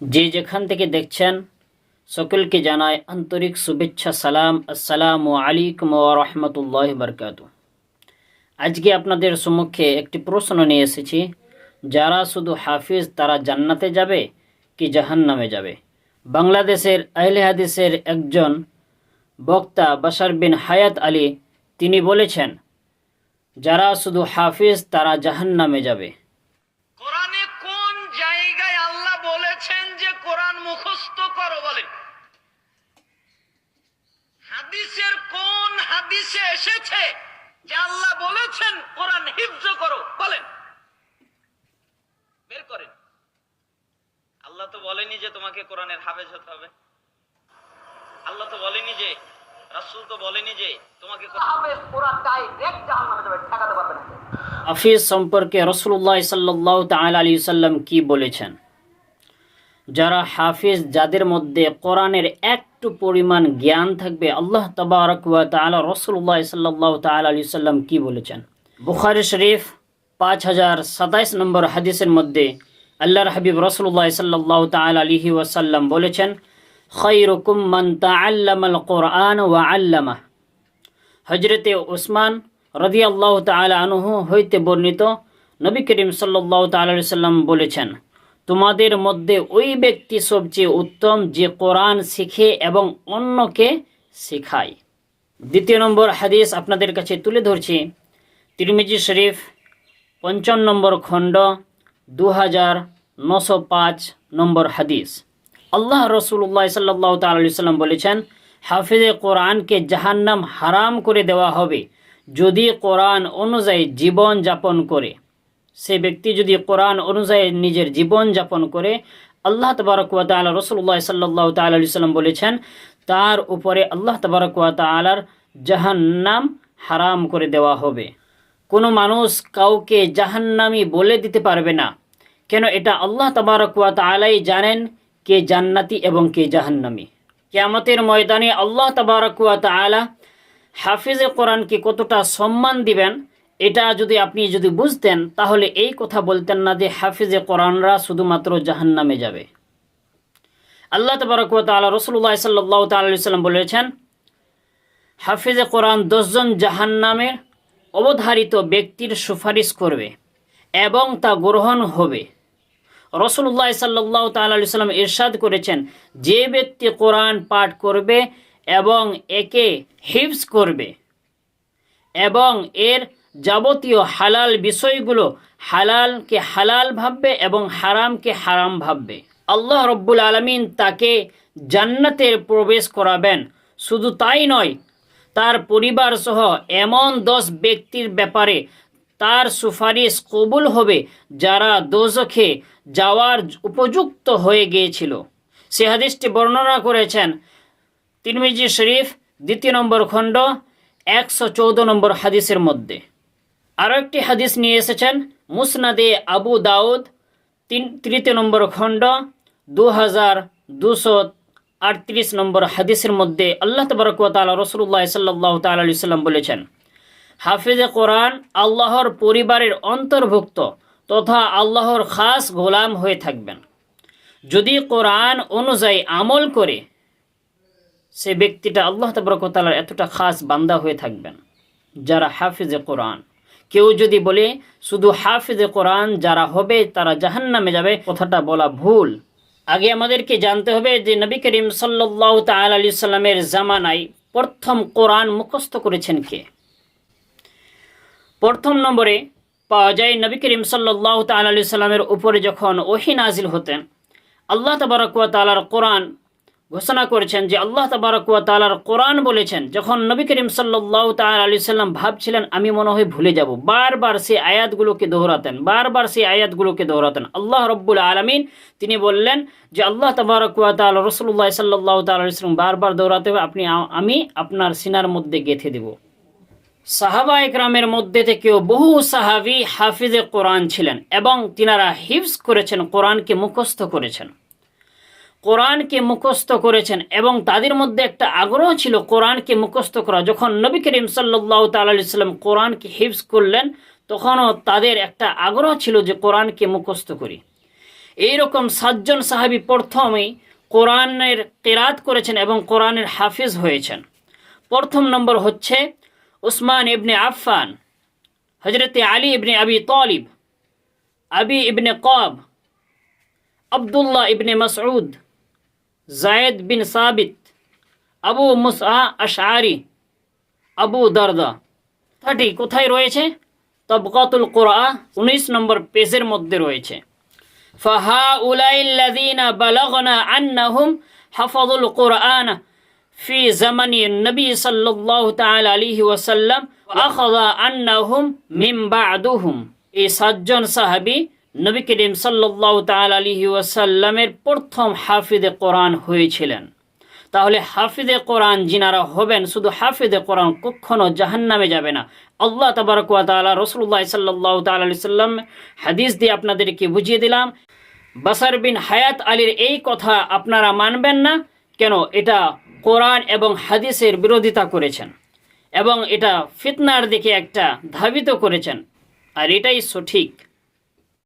যে যেখান থেকে দেখছেন সকলকে জানাই আন্তরিক শুভেচ্ছা সালাম। আসসালামু আলাইকুম ওয়া রাহমাতুল্লাহি ওয়া বারাকাতুহু। আজকে আপনাদের সম্মুখে একটি প্রশ্ন নিয়ে এসেছি, যারা শুধু হাফিজ তারা জান্নাতে যাবে কি জাহান্নামে যাবে? বাংলাদেশের আহলে হাদিসের একজন বক্তা বাশার বিন হায়াত আলী তিনি বলেছেন, যারা শুধু হাফিজ তারা জাহান্নামে যাবে। কোরআনে কোন জায়গায় আল্লাহ বলেছেন যে কোরআন মুখস্থ করো? বলেন। হাদিসের কোন হাদিসে এসেছে যে আল্লাহ বলেছেন কোরআন হিফজ করো? বলেন, বের করেন। আল্লাহ তো বলেনি যে তোমাকে কোরআনের হাফেজ হতে হবে। আল্লাহ তো বলেনি যে, রাসূল তো বলেনি যে তোমাকে হাফেজ পুরা ডাইরেক্ট জাহান্নামে যাবে, ঠেকাতে পারবে না। হাফিজ সম্পর্কে রাসূলুল্লাহ সাল্লাল্লাহু তাআলা আলাইহি ওয়াসাল্লাম কি বলেছেন? যারা হাফিজ, যাদের মধ্যে কোরআনের একটু পরিমাণ জ্ঞান থাকবে, আল্লাহ তাবারক ওয়া তাআলা রাসূলুল্লাহ সাল্লাল্লাহু তাআলা আলাইহি ওয়াসাল্লাম কি বলেছেন? বুখারী শরীফ 5027 নম্বর হাদিসের মধ্যে আল্লাহর হাবিব রাসূলুল্লাহ সাল্লাল্লাহু তাআলা আলাইহি ওয়াসাল্লাম বলেছেন, খায়রুকুম মান তাআল্লামাল কুরআন ওয়া আল্লামাহ। হযরতে উসমান রাদিয়াল্লাহু তাআলা আনহু হইতে বর্ণিত, নবী করিম সাল্লাল্লাহু তাআলা আলাইহি ওয়াসাল্লাম বলেছেন, তোমাদের মধ্যে ওই ব্যক্তি সবচেয়ে উত্তম যে কোরআন শিখে এবং অন্যকে শেখায়। দ্বিতীয় নম্বর হাদিস আপনাদের কাছে তুলে ধরছি, তিরমিজি শরীফ 55 নম্বর খণ্ড 2905 নম্বর হাদিস। আল্লাহ রাসূলুল্লাহ সাল্লাল্লাহু তাআলা আলাইহি ওয়াসাল্লাম বলেছেন, হাফিজে কোরআনকে জাহান্নাম হারাম করে দেওয়া হবে যদি কোরআন অনুযায়ী জীবন যাপন করে। সে ব্যক্তি যদি কোরআন অনুযায়ী নিজের জীবন যাপন করে, আল্লাহ তাবারক ওয়া তাআলা রাসূলুল্লাহ সাল্লাল্লাহু তাআলা আলাইহি ওয়াসাল্লাম বলেছেন, তার উপরে আল্লাহ তাবারক ওয়া তাআলার জাহান্নাম হারাম করে দেওয়া হবে। কোনো মানুষ কাউকে জাহান্নামী বলে দিতে পারবে না, কেন এটা আল্লাহ তাবারক ওয়া তাআলাই জানেন কে জান্নাতি এবং কে জাহান্নামী। কিয়ামতের ময়দানে আল্লাহ তাবারক ওয়া তাআলা হাফিজে কোরআনকে কতটা সম্মান দিবেন, এটা যদি আপনি বুঝতেন তাহলে এই কথা বলতেন না যে হাফিজে কোরআনরা শুধুমাত্র জাহান্নামে যাবে। আল্লাহ তাবারক ওয়া তাআলা রাসূলুল্লাহ সাল্লাল্লাহু তাআলা আলাইহি ওয়াসাল্লাম বলেছেন, হাফিজে কোরআন 10 জন জাহান্নামের অবধারিত ব্যক্তির সুপারিশ করবে এবং তা গ্রহণ হবে। রাসূলুল্লাহ সাল্লাল্লাহু তাআলা আলাইহি ওয়াসাল্লাম ইরশাদ করেছেন, যে ব্যক্তি কোরআন পাঠ করবে এবং একে হিফজ করবে এবং এর যাবতীয় হালাল বিষয়গুলো হালালকে হালাল ভাববে এবং হারামকে হারাম ভাববে, আল্লাহ রব্বুল আলামিন তাকে জান্নাতের প্রবেশ করাবেন। শুধু তাই নয়, তার পরিবার সহ এমন 10 ব্যক্তির ব্যাপারে তার সুপারিশ কবুল হবে যারা দোজখে যাওয়ার উপযুক্ত হয়ে গিয়েছিল। সে হাদিসটি বর্ণনা করেছেন তিরমিজি শরীফ 2 নম্বর খণ্ড 114 নম্বর হাদিসের মধ্যে। আরও একটি হাদিস নিয়ে এসেছেন মুসনাদে আবু দাউদ 3 নম্বর খণ্ড 2238 নম্বর হাদিসের মধ্যে আল্লাহ তাবারক ওয়া তাআলা রাসূলুল্লাহ সাল্লাল্লাহু তাআলা আলাইহি ওয়াসাল্লাম বলেছেন, হাফিজে কোরআন আল্লাহর পরিবারের অন্তর্ভুক্ত তথা আল্লাহর খাস গোলাম হয়ে থাকবেন। যদি কোরআন অনুযায়ী আমল করে, সে ব্যক্তিটা আল্লাহ তাবারক ওয়া তাআলার এতটা খাস বান্দা হয়ে থাকবেন যারা হাফিজে কোরআন। কেউ যদি বলে শুধু হাফিজে কোরআন যারা হবে তারা জাহান্নামে যাবে, কথাটা বলা ভুল। আগে আমাদেরকে জানতে হবে যে নবী করিম সাল্লাল্লাহু তাআলা আলাইহি সাল্লামের জামানায় প্রথম কোরআন মুখস্থ করেছেন কে? প্রথম নম্বরে পাওয়া যায় নবী করিম সাল্লাল্লাহু তাআলা আলাইহি সাল্লামের উপরে যখন ওহী নাজিল হতেন, আল্লাহ তাবারক ওয়া তাআলার কোরআন ঘোষণা করেছেন যে আল্লাহ তাবারক ওয়া তাআলার কোরআন বলেছেন, যখন নবী করিম সাল্লাল্লাহু তাআলা আলাইহি সাল্লাম ভাবছিলেন আমি মনে হয় ভুলে যাব, বারবার সেই আয়াতগুলোকে দোহরাতেন। আল্লাহ রব্বুল আলামিন তিনি বললেন যে আল্লাহ তাবারক ওয়া তাআলা রাসূলুল্লাহ সাল্লাল্লাহু তাআলা আলাইহি সাল্লাম বারবার দোহরাতে হবে, আমি আপনার সিনার মধ্যে গেঁথে দেব। সাহাবা একরামের মধ্যে থেকেও বহু সাহাবী হাফিজে কোরআন ছিলেন এবং তিনারা হিফজ করেছেন, কোরআনকে মুখস্থ করেছেন এবং তাদের মধ্যে একটা আগ্রহ ছিল কোরআনকে মুখস্থ করা। যখন নবী করিম সাল্লাল্লাহু তাআলা আলাইহি সাল্লাম কোরআনকে হিফজ করলেন, তখনও তাদের একটা আগ্রহ ছিল যে কোরআনকে মুখস্থ করি। এইরকম 7 জন সাহাবী প্রথমেই কোরআনের কিরাত করেছেন এবং কোরআনের হাফিজ হয়েছেন। প্রথম নম্বর হচ্ছে উসমান ইবনে আফফান, হযরত আলী ইবনে আবি তালিব, আবি ইবনে কাব, আব্দুল্লাহ ইবনে মাসউদ, জায়েদ বিন সাবিত, আবু মুসা আশআরি, আবু দারদা। কথাটি কোথায় রয়েছে? তবকাতুল কুরআন 19 নম্বর পেজের মধ্যে রয়েছে। ফাহাউলাইল্লাযীনা বালাগনা আন্নাহুম হাফাযুল কুরআন ফি জামানিন নবী সাল্লাল্লাহু তাআলা আলাইহি ওয়াসাল্লাম ওয়া আখাযা আন্নাহুম মিন বা'দুহুম। এই 7 জন সাহাবী নবী করিম সাল্লাল্লাহু তাআলা আলাইহি ওয়াসাল্লামের প্রথম হাফিজে কোরআন হয়েছিলেন। তাহলে হাফিজে কোরআন যিনারা হবেন, শুধু হাফিজে কোরআন কখনো জাহান্নামে যাবে না। আল্লাহ তাবারক ওয়া তাআলা রাসূলুল্লাহ সাল্লাল্লাহু তাআলা আলাইহি সাল্লাম হাদিস দিয়ে আপনাদেরকে বুঝিয়ে দিলাম। বাসার বিন হায়াত আলীর এই কথা আপনারা মানবেন না কেন? এটা কোরআন এবং হাদিসের বিরোধিতা করেছেন এবং এটা ফিতনার দিকে একটা ধাবিত করেছেন, আর এটাই সঠিক।